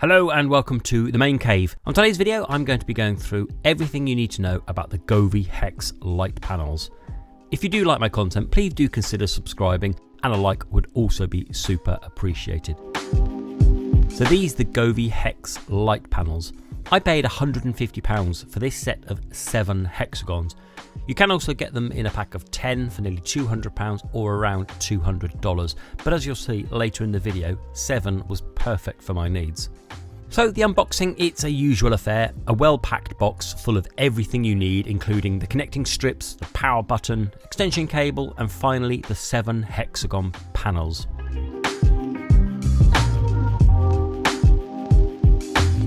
Hello and welcome to the Main Cave. On today's video, I'm going to be going through everything you need to know about the Govee Hex light panels. If you do like my content, please do consider subscribing, and a like would also be super appreciated. So these are the Govee Hex light panels. I paid £150 for this set of 7 hexagons. You can also get them in a pack of 10 for nearly £200 or around $200, but as you'll see later in the video, 7 was perfect for my needs. So the unboxing, it's a usual affair, a well-packed box full of everything you need, including the connecting strips, the power button, extension cable, and finally the 7 hexagon panels.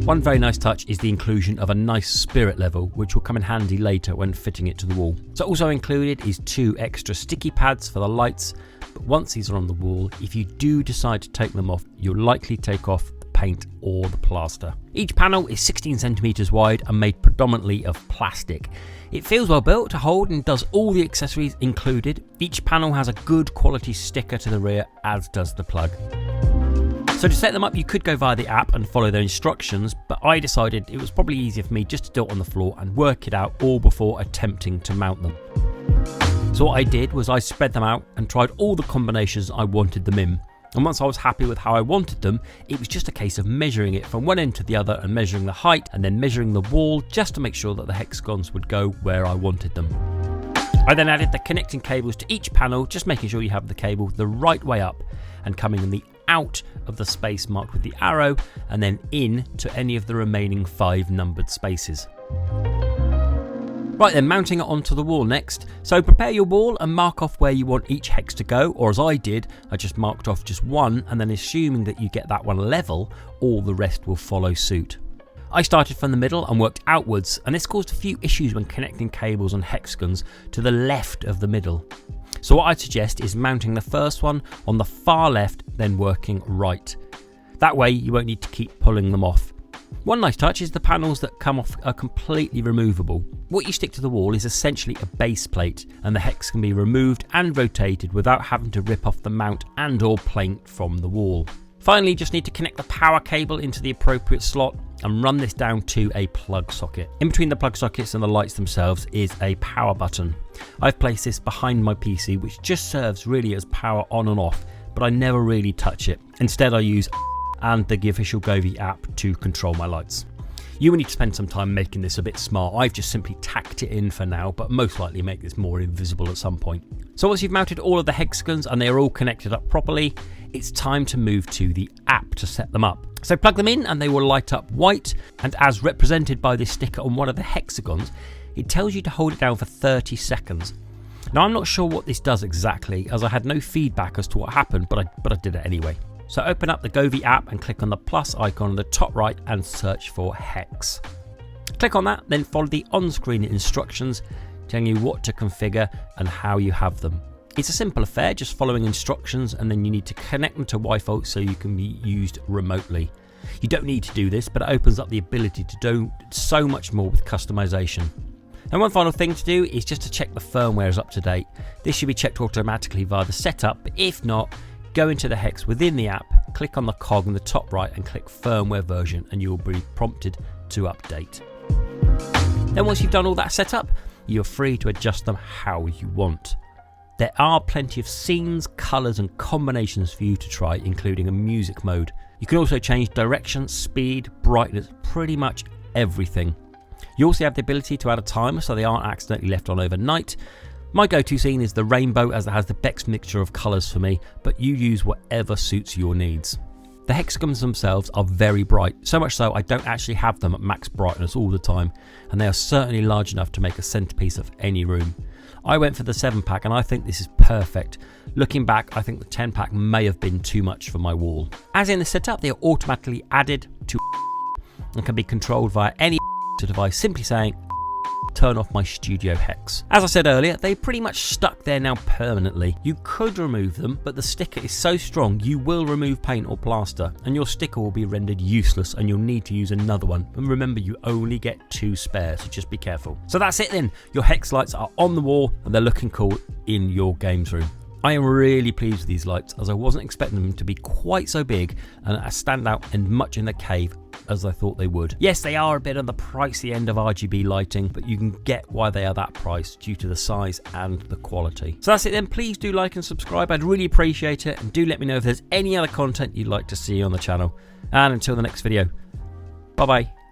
One very nice touch is the inclusion of a nice spirit level, which will come in handy later when fitting it to the wall. So also included is 2 extra sticky pads for the lights, but once these are on the wall, if you do decide to take them off, you'll likely take off the paint or the plaster. Each panel is 16 centimeters wide and made predominantly of plastic. It feels well built to hold and does all the accessories included. Each panel has a good quality sticker to the rear, as does the plug. So to set them up, you could go via the app and follow their instructions, but I decided it was probably easier for me just to do it on the floor and work it out all before attempting to mount them. So what I did was I spread them out and tried all the combinations I wanted them in. And once I was happy with how I wanted them, it was just a case of measuring it from one end to the other and measuring the height and then measuring the wall just to make sure that the hexagons would go where I wanted them. I then added the connecting cables to each panel, just making sure you have the cable the right way up and coming in the out of the space marked with the arrow and then in to any of the remaining 5 numbered spaces. Right then, mounting it onto the wall next. So prepare your wall and mark off where you want each hex to go, or as I did, I just marked off just one, and then assuming that you get that one level, all the rest will follow suit. I started from the middle and worked outwards, and this caused a few issues when connecting cables on hexagons to the left of the middle. So what I'd suggest is mounting the first one on the far left, then working right. That way you won't need to keep pulling them off. One nice touch is the panels that come off are completely removable. What you stick to the wall is essentially a base plate, and the hex can be removed and rotated without having to rip off the mount and or plate from the wall. Finally, you just need to connect the power cable into the appropriate slot and run this down to a plug socket. In between the plug sockets and the lights themselves is a power button. I've placed this behind my PC, which just serves really as power on and off, but I never really touch it. Instead, I use and the official Govee app to control my lights. You will need to spend some time making this a bit smart. I've just simply tacked it in for now, but most likely make this more invisible at some point. So once you've mounted all of the hexagons and they're all connected up properly, it's time to move to the app to set them up. So plug them in and they will light up white, and as represented by this sticker on one of the hexagons, it tells you to hold it down for 30 seconds. Now I'm not sure what this does exactly, as I had no feedback as to what happened, but I did it anyway. So open up the Govee app and click on the plus icon on the top right and search for Hex. Click on that, then follow the on-screen instructions telling you what to configure and how you have them. It's a simple affair, just following instructions, and then you need to connect them to Wi-Fi so you can be used remotely. You don't need to do this, but it opens up the ability to do so much more with customization. And one final thing to do is just to check the firmware is up to date. This should be checked automatically via the setup, but if not, go into the hex within the app, click on the cog in the top right and click firmware version, and you will be prompted to update. Then once you've done all that setup, you're free to adjust them how you want. There are plenty of scenes, colours and combinations for you to try, including a music mode. You can also change direction, speed, brightness, pretty much everything. You also have the ability to add a timer so they aren't accidentally left on overnight. My go-to scene is the rainbow, as it has the best mixture of colours for me, but you use whatever suits your needs. The hexagons themselves are very bright, so much so I don't actually have them at max brightness all the time, and they are certainly large enough to make a centrepiece of any room. I went for the 7-pack and I think this is perfect. Looking back, I think the 10-pack may have been too much for my wall. As in the setup, they are automatically added to and can be controlled via any device, simply saying turn off my studio hex. As I said earlier, they pretty much stuck there now permanently. You could remove them, but the sticker is so strong you will remove paint or plaster and your sticker will be rendered useless and you'll need to use another one. And remember, you only get 2 spares, so just be careful. So that's it then. Your hex lights are on the wall and they're looking cool in your games room. I am really pleased with these lights, as I wasn't expecting them to be quite so big and stand out and much in the cave as I thought they would. Yes, they are a bit on the pricey end of RGB lighting, but you can get why they are that price due to the size and the quality. So that's it then. Please do like and subscribe. I'd really appreciate it, and do let me know if there's any other content you'd like to see on the channel. And until the next video, bye bye.